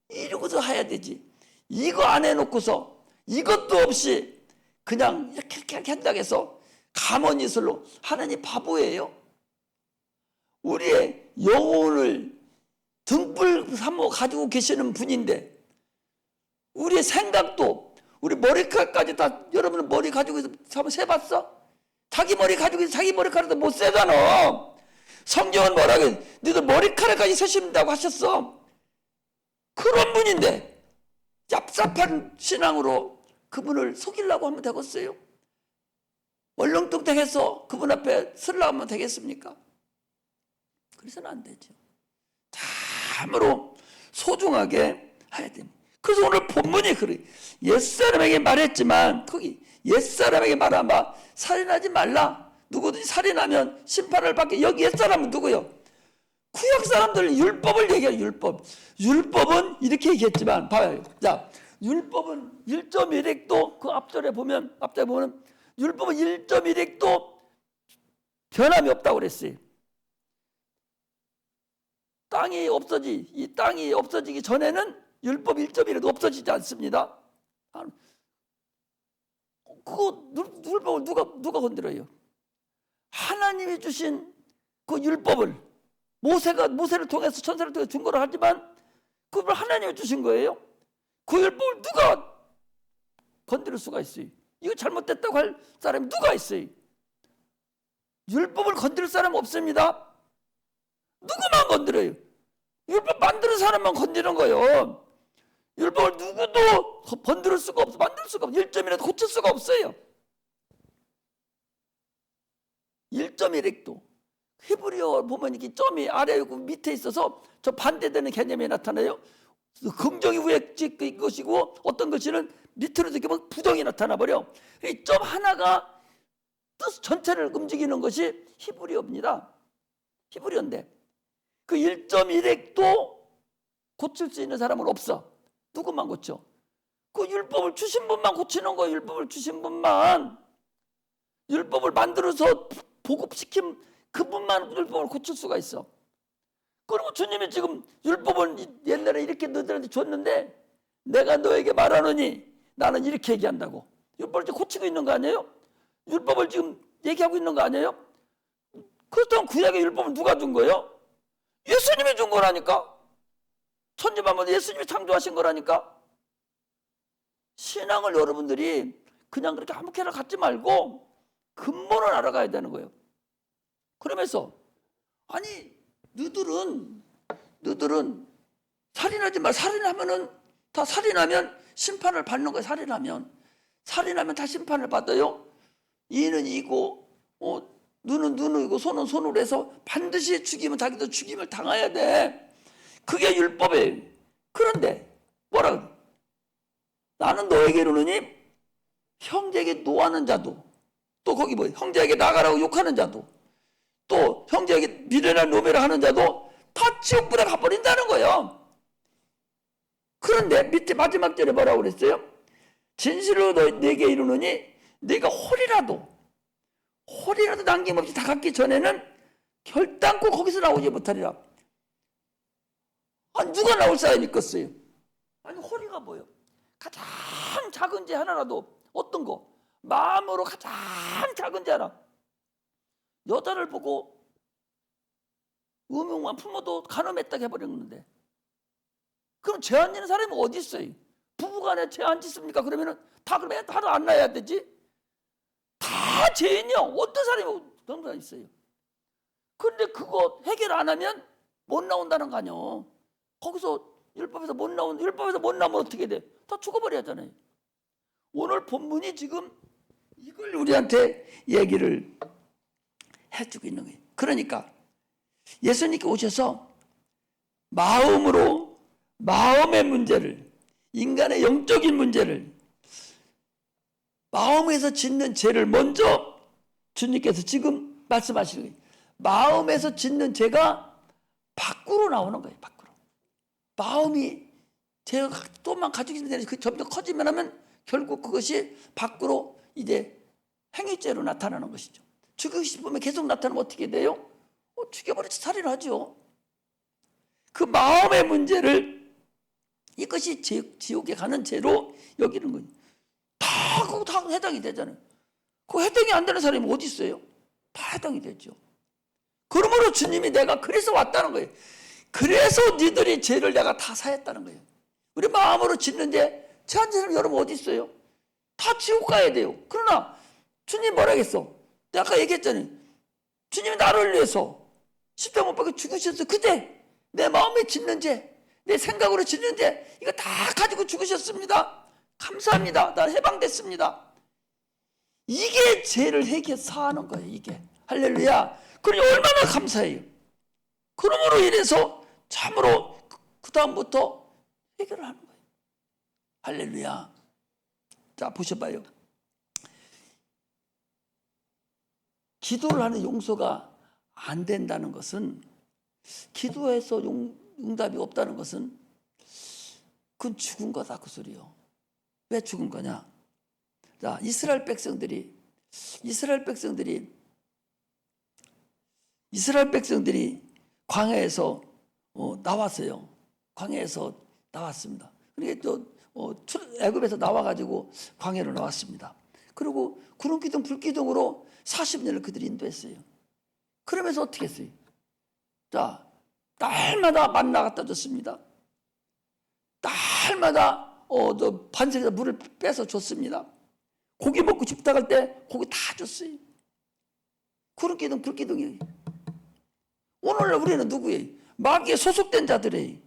이러고서 해야 되지. 이거 안 해놓고서 이것도 없이 그냥 이렇게 한다고 해서 가만히 있을로, 하나님 바보예요. 우리의 영혼을 등불 삼아 가지고 계시는 분인데, 우리의 생각도, 우리 머리카락까지 다, 여러분 머리 가지고 있어 한번 세봤어? 자기 머리 가지고 있어 자기 머리카락도 못 세잖아. 성경은 뭐라고 해? 너희들 머리카락까지 세신다고 하셨어. 그런 분인데 얍삽한 신앙으로 그분을 속이려고 하면 되겠어요? 얼렁뚱땅해서 그분 앞에 서려고 하면 되겠습니까? 그래서는 안 되죠. 참으로 소중하게 해야 됩니다. 그래서 오늘 본문이 그래. 옛사람에게 말했지만, 거기 옛사람에게 말하마 살인하지 말라. 누구든지 살인하면 심판을 받게. 여기 옛사람은 누구요? 구약 사람들 율법을 얘기해요. 율법은 이렇게 얘기했지만, 봐요. 자, 율법은 1.1핵도 그 앞절에 보면 율법은 1.1핵도 변함이 없다고 그랬어요. 이 땅이 없어지기 전에는 율법 1.1에도 없어지지 않습니다. 그거 율법을 누가 건드려요? 하나님이 주신 그 율법을 모세를 통해서 천사를 통해서 준 거라 하지만 그걸 하나님이 주신 거예요. 그 율법을 누가 건드릴 수가 있어요? 이거 잘못됐다고 할 사람이 누가 있어요? 율법을 건드릴 사람 없습니다. 누구만 건드려요? 율법 만드는 사람만 건드리는 거예요. 율법을 누구도 건드릴 수가 없어. 만들 수가 없어. 1.1에도 고칠 수가 없어요. 1.1핵도. 히브리어 보면 이게 점이 아래 있고 밑에 있어서 저 반대되는 개념이 나타나요. 긍정이 위에 찍힌 것이고 어떤 것이는 밑으로 이렇게 부정이 나타나 버려. 이 점 하나가 뜻 전체를 움직이는 것이 히브리어입니다. 히브리어인데 그 1.1핵도 고칠 수 있는 사람은 없어. 누구만 고쳐? 그 율법을 주신 분만 고치는 거예요. 율법을 주신 분만. 율법을 만들어서 보급시킨 그분만 율법을 고칠 수가 있어. 그리고 주님이 지금 율법은 옛날에 이렇게 너희들한테 줬는데 내가 너에게 말하노니 나는 이렇게 얘기한다고. 율법을 지금 고치고 있는 거 아니에요? 율법을 지금 얘기하고 있는 거 아니에요? 그렇다면 구약의 율법을 누가 준 거예요? 예수님이 준 거라니까. 천지만물 예수님이 창조하신 거라니까. 신앙을 여러분들이 그냥 그렇게 아무렇게나 갖지 말고 근본을 알아가야 되는 거예요. 그러면서 아니 너희들은 살인하지 마. 살인하면 심판을 받는 거예요. 살인하면 다 심판을 받아요. 이는 이고 눈은 눈이고 손은 손으로 해서 반드시 죽이면 자기도 죽임을 당해야 돼. 그게 율법이에요. 그런데 뭐라 그래? 나는 너에게 이르노니 형제에게 노하는 자도, 또 거기 뭐 형제에게 나가라고 욕하는 자도, 또 형제에게 미련한 놈이라 하는 자도 다 지옥불에 가버린다는 거예요. 그런데 밑에 마지막 절에 뭐라고 그랬어요? 진실로 내게 이르노니 네가 홀이라도 남김없이 다 갖기 전에는 결단코 거기서 나오지 못하리라. 아니 누가 나올 사람이 있겠어요? 아니 홀이가 뭐예요? 가장 작은 죄 하나라도 어떤 거? 마음으로 가장 작은 죄 하나. 여자를 보고 음흉만 품어도 간음했다고 해버렸는데 그럼 죄 안 지는 사람이 어디 있어요? 부부간에 죄 안 짓습니까? 그러면은 다 그러면 하루 안 나야 되지? 다 죄인이요. 어떤 사람이 그런 있어요? 그런데 그거 해결 안 하면 못 나온다는 거 아니요. 거기서 율법에서 못 나오면 어떻게 돼? 다 죽어버려야잖아요. 오늘 본문이 지금 이걸 우리한테 얘기를 해주고 있는 거예요. 그러니까 예수님께 오셔서 마음의 문제를, 인간의 영적인 문제를 마음에서 짓는 죄를 먼저 주님께서 지금 말씀하시는 거예요. 마음에서 짓는 죄가 밖으로 나오는 거예요. 밖으로. 마음이 죄가 또만 가지고 있는 그 점점 커지면 하면 결국 그것이 밖으로 이제 행위죄로 나타나는 것이죠. 죽이고 싶으면 계속 나타나면 어떻게 돼요? 죽여버리지 살인하죠. 그 마음의 문제를 이것이 지옥에 가는 죄로 여기는 거예요. 그거 다 해당이 되잖아요. 그거 해당이 안 되는 사람이 어디 있어요? 다 해당이 되죠. 그러므로 주님이 내가 그래서 왔다는 거예요. 그래서 니들이 죄를 내가 다 사했다는 거예요. 우리 마음으로 짓는데 죄한 사람 여러분 어디 있어요? 다 지옥 가야 돼요. 그러나 주님 뭐라 했어? 내가 아까 얘기했잖아요. 주님이 나를 위해서 십자가 못 박혀 죽으셨어. 그때 내 마음에 짓는 죄, 내 생각으로 짓는 죄 이거 다 가지고 죽으셨습니다. 감사합니다. 난 해방됐습니다. 이게 죄를 해결 사하는 거예요. 이게 할렐루야. 그러니 얼마나 감사해요. 그러므로 인해서 참으로 그 다음부터 해결을 하는 거예요. 할렐루야. 자 보셔봐요. 기도를 하는 용서가 안 된다는 것은, 기도해서 응답이 없다는 것은 그건 죽은 거다 그 소리요. 왜 죽은 거냐? 자 이스라엘 백성들이 광야에서 나왔어요. 광야에서 나왔습니다. 그러니까 또 애굽에서 나와가지고 광야로 나왔습니다. 그리고 구름 기둥 불 기둥으로 40년을 그들이 인도했어요. 그러면서 어떻게 했어요? 자 날마다 만나 갖다 줬습니다. 날마다 반석에서 물을 빼서 줬습니다. 고기 먹고 싶다 할 때 고기 다 줬어요. 구름 기둥 불 기둥이에요. 오늘날 우리는 누구예요? 마귀에 소속된 자들이에요.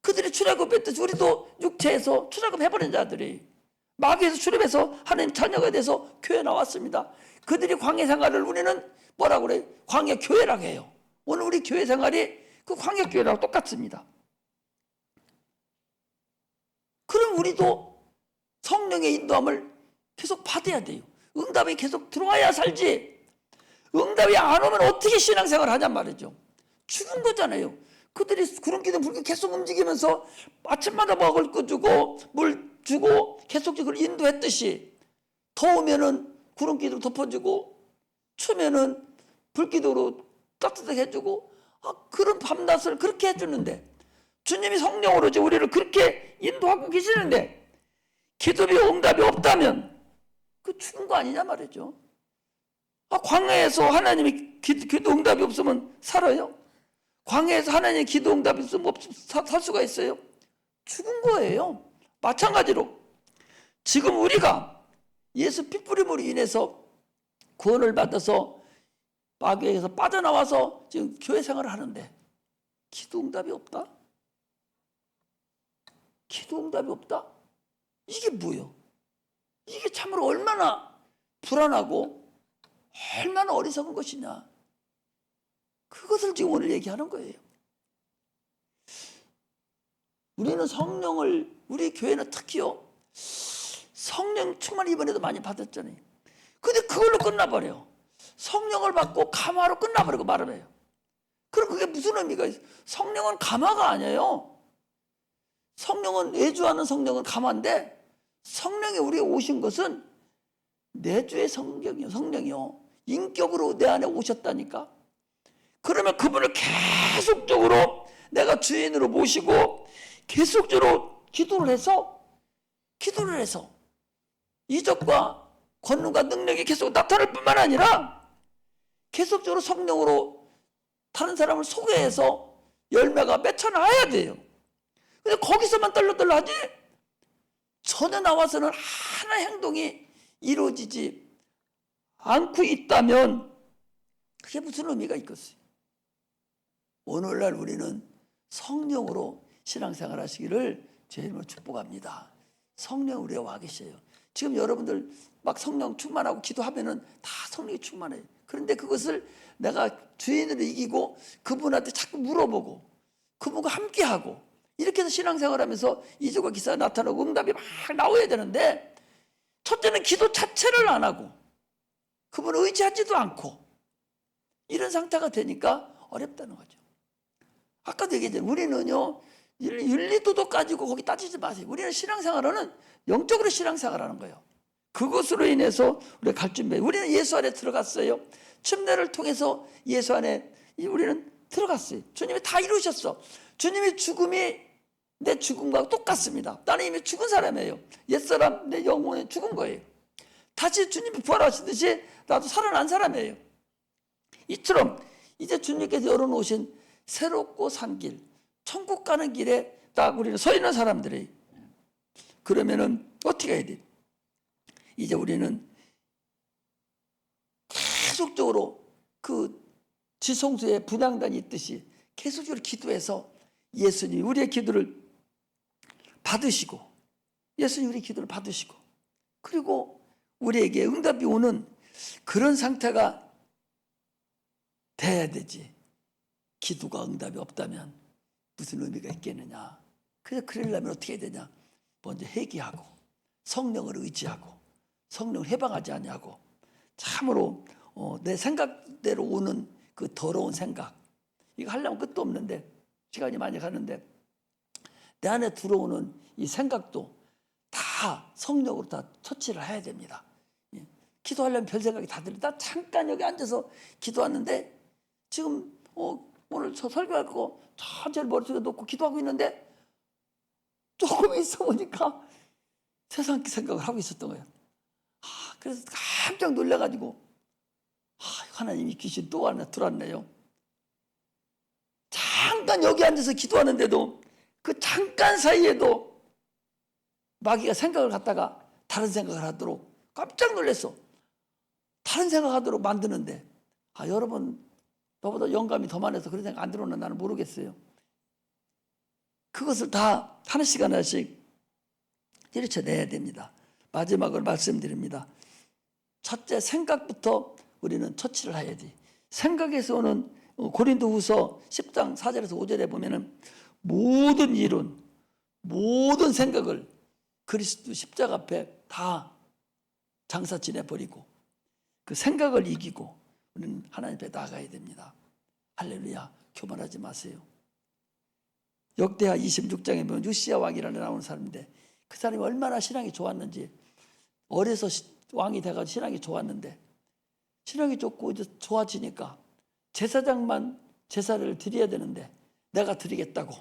그들이 출애굽했듯이 우리도 육체에서 출애굽해버린 자들이에요. 마귀에서 출애굽해서 하나님 자녀가 돼서 교회 나왔습니다. 그들이 광야 생활을 우리는 뭐라고 그래요? 광야 교회라고 해요. 오늘 우리 교회 생활이 그 광야 교회랑 똑같습니다. 그럼 우리도 성령의 인도함을 계속 받아야 돼요. 응답이 계속 들어와야 살지. 응답이 안 오면 어떻게 신앙생활을 하냔 말이죠. 죽은 거잖아요. 그들이 구름 기둥 불 계속 움직이면서 아침마다 먹을 거 주고 물 주고 계속적으로 인도했듯이, 더우면은 구름 기둥 덮어주고 추면은 불 기둥으로 따뜻하게 해주고 그런 밤낮을 그렇게 해주는데, 주님이 성령으로 우리를 그렇게 인도하고 계시는데 기도비 응답이 없다면 그 죽은 거 아니냐 말이죠. 광야에서 하나님이 기도 응답이 없으면 살아요? 광야에서 하나님의 기도 응답이 없으면 살 수가 있어요? 죽은 거예요. 마찬가지로 지금 우리가 예수 피 뿌림으로 인해서 구원을 받아서 마귀에게서 빠져나와서 지금 교회 생활을 하는데 기도 응답이 없다? 기도 응답이 없다? 이게 뭐예요? 이게 참으로 얼마나 불안하고 얼마나 어리석은 것이냐. 그것을 지금 오늘 얘기하는 거예요. 우리는 성령을, 우리 교회는 특히요, 성령 충만 이번에도 많이 받았잖아요. 근데 그걸로 끝나버려. 성령을 받고 감화로 끝나버리고 말을 해요. 그럼 그게 무슨 의미가 있어요? 성령은 감화가 아니에요. 성령은, 내주하는 성령은 감화인데, 성령이 우리에 오신 것은 내주의 성령이요. 인격으로 내 안에 오셨다니까. 그러면 그분을 계속적으로 내가 주인으로 모시고 계속적으로 기도를 해서 이적과 권능과 능력이 계속 나타날 뿐만 아니라 계속적으로 성령으로 다른 사람을 소개해서 열매가 맺혀나야 돼요. 근데 거기서만 떨렁떨렁 하지 전에 나와서는 하나의 행동이 이루어지지 않고 있다면 그게 무슨 의미가 있겠어요? 오늘날 우리는 성령으로 신앙생활 하시기를 제 이름으로 축복합니다. 성령 우리와 와 계셔요. 지금 여러분들 막 성령 충만하고 기도하면은 다 성령이 충만해요. 그런데 그것을 내가 주인으로 이기고 그분한테 자꾸 물어보고 그분과 함께하고 이렇게 해서 신앙생활하면서 이적과 기사가 나타나고 응답이 막 나와야 되는데 첫째는 기도 자체를 안 하고 그분을 의지하지도 않고 이런 상태가 되니까 어렵다는 거죠. 아까도 얘기했잖아요. 우리는요, 윤리도덕 가지고 거기 따지지 마세요. 우리는 신앙생활은 영적으로 신앙생활하는 거예요. 그것으로 인해서 우리가 갈 준비. 우리는 예수 안에 들어갔어요. 침례를 통해서 예수 안에 우리는 들어갔어요. 주님이 다 이루셨어. 주님의 죽음이 내 죽음과 똑같습니다. 나는 이미 죽은 사람이에요. 옛사람 내 영혼에 죽은 거예요. 다시 주님이 부활하시듯이 나도 살아난 사람이에요. 이처럼 이제 주님께서 열어놓으신 새롭고 산 길, 천국 가는 길에 딱 우리는 서 있는 사람들이. 그러면은 어떻게 해야 돼? 이제 우리는 계속적으로 그 지성소에 분향단이 있듯이 계속적으로 기도해서 예수님이 우리의 기도를 받으시고, 예수님이 우리의 기도를 받으시고, 그리고 우리에게 응답이 오는 그런 상태가 돼야 되지. 기도가 응답이 없다면 무슨 의미가 있겠느냐. 그래서 그러려면 어떻게 해야 되냐. 먼저 회개하고 성령을 의지하고 성령을 해방하지 않냐고. 참으로 내 생각대로 오는 그 더러운 생각, 이거 하려면 끝도 없는데 시간이 많이 가는데 내 안에 들어오는 이 생각도 다 성령으로 다 처치를 해야 됩니다. 기도하려면 별 생각이 다 들어. 나 잠깐 여기 앉아서 기도하는데 지금 오늘 저 설교할 거 천천히 머릿속에 놓고 기도하고 있는데 조금 있어 보니까 세상 생각을 하고 있었던 거예요. 그래서 깜짝 놀라가지고 하나님이 귀신 또 하나 들어왔네요. 잠깐 여기 앉아서 기도하는데도 그 잠깐 사이에도 마귀가 생각을 갖다가 다른 생각을 하도록 깜짝 놀랐어. 다른 생각하도록 만드는데 여러분 너보다 영감이 더 많아서 그런 생각 안 들어오나 나는 모르겠어요. 그것을 다 하나씩 하나씩 들이쳐내야 됩니다. 마지막으로 말씀드립니다. 첫째, 생각부터 우리는 처치를 해야지. 생각에서 오는 고린도후서 10장 4절에서 5절에 보면은 모든 이론, 모든 생각을 그리스도 십자가 앞에 다 장사 지내버리고 그 생각을 이기고 우리는 하나님 앞에 나가야 됩니다. 할렐루야. 교만하지 마세요. 역대하 26장에 보면 요시야 왕이라는 나오는 사람인데 그 사람이 얼마나 신앙이 좋았는지, 어려서 왕이 돼가지고 신앙이 좋았는데 신앙이 좋고 이제 좋아지니까 제사장만 제사를 드려야 되는데 내가 드리겠다고.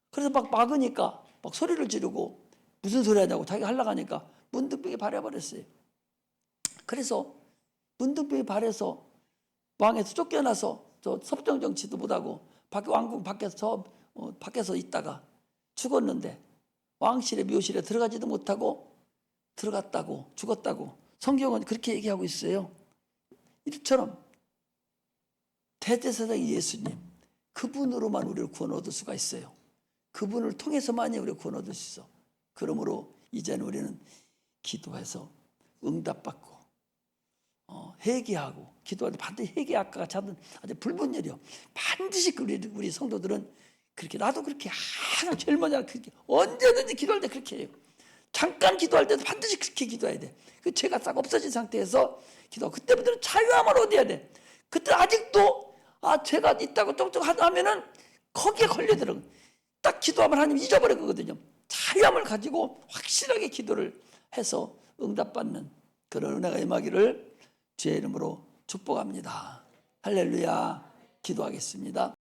그래서 막 막으니까 막 소리를 지르고 무슨 소리 하냐고 자기가 하려고 하니까 문둥병이 발해버렸어요. 그래서 문둥병이 발해서 왕에서 쫓겨나서 저 섭정 정치도 못하고 왕궁 밖에서 있다가 죽었는데 왕실의 묘실에 들어가지도 못하고 들어갔다고 죽었다고 성경은 그렇게 얘기하고 있어요. 이처럼 대제사장 예수님, 그분으로만 우리를 구원 얻을 수가 있어요. 그분을 통해서만이 우리가 구원 얻을 수 있어. 그러므로 이제는 우리는 기도해서 응답받고 회개하고 기도할 때 반드시 회개 아까가 찾은 아주 불분열이요. 반드시 우리 성도들은 그렇게, 나도 그렇게 항상 제일 먼저 그렇게 언제든지 기도할 때 그렇게 해요. 잠깐 기도할 때도 반드시 그렇게 기도해야 돼. 그 죄가 싹 없어진 상태에서 기도하고 그때부터는 자유함을 얻어야 돼. 그때 아직도 죄가 있다고 쪽쪽 하면은 거기에 걸려들어. 딱 기도하면 하나님 잊어버리거든요. 자유함을 가지고 확실하게 기도를 해서 응답받는 그런 은혜가 임하기를 주의 이름으로 축복합니다. 할렐루야. 기도하겠습니다.